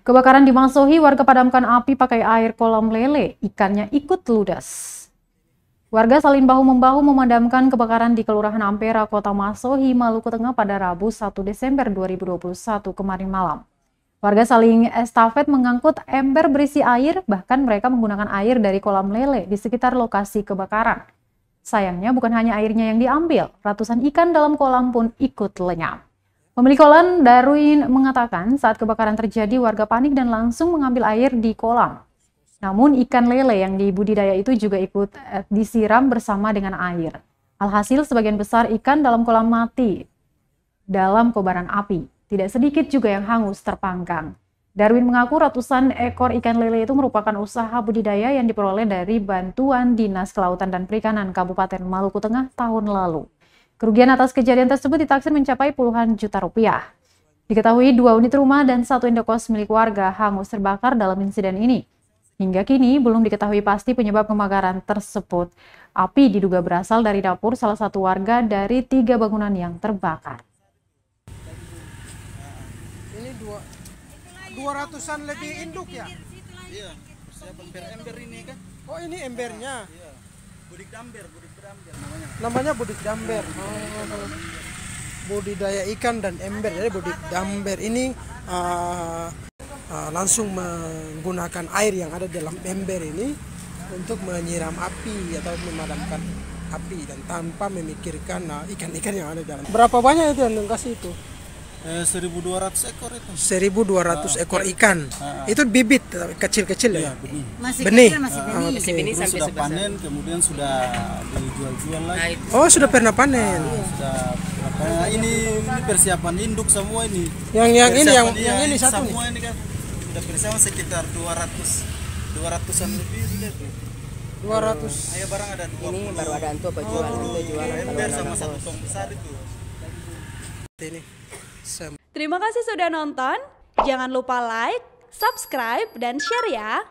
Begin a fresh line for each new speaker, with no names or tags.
Kebakaran di Masohi, warga padamkan api pakai air kolam lele, ikannya ikut ludes. Warga saling bahu-membahu memadamkan kebakaran di Kelurahan Ampera, Kota Masohi, Maluku Tengah pada Rabu 1 Desember 2021 kemarin malam. Warga saling estafet mengangkut ember berisi air, bahkan mereka menggunakan air dari kolam lele di sekitar lokasi kebakaran. Sayangnya bukan hanya airnya yang diambil, ratusan ikan dalam kolam pun ikut lenyap. Pemilik kolam, Darwin, mengatakan saat kebakaran terjadi warga panik dan langsung mengambil air di kolam. Namun ikan lele yang dibudidaya itu juga ikut disiram bersama dengan air. Alhasil sebagian besar ikan dalam kolam mati dalam kobaran api. Tidak sedikit juga yang hangus terpanggang. Darwin mengaku ratusan ekor ikan lele itu merupakan usaha budidaya yang diperoleh dari bantuan Dinas Kelautan dan Perikanan Kabupaten Maluku Tengah tahun lalu. Kerugian atas kejadian tersebut ditaksir mencapai puluhan juta rupiah. Diketahui 2 unit rumah dan 1 indekos milik warga hangus terbakar dalam insiden ini. Hingga kini belum diketahui pasti penyebab kebakaran tersebut. Api diduga berasal dari dapur salah satu warga dari 3 bangunan yang terbakar.
Ini 200-an lebih induk ya?
Iya, persiapan ember ini kan.
Oh ini embernya?
Iya, budik damber namanya.
Namanya budik damber. Budidaya ikan dan ember, jadi budik damber ini langsung menggunakan air yang ada dalam ember ini untuk menyiram api atau memadamkan api dan tanpa memikirkan ikan-ikan yang ada dalam. Berapa banyak itu yang kasih itu?
1.200 ekor itu.
1.200 ekor ikan. Itu bibit kecil-kecil ya?
Benih.
Benih.
Masih benih
Terus
sampai
sudah panen, kemudian sudah dijual-jual lagi.
Oh sudah pernah panen.
Sudah ini persiapan induk semua ini.
Yang ini satu
semua
nih.
ini kan sudah persiapan sekitar 200-an lebih sudah itu.
200.
Ayo barang ada 20.
Ini baru ada antu apa jualan
Ember sama 1 tong besar itu.
Ini.
Terima kasih sudah nonton. Jangan lupa like, subscribe, dan share ya.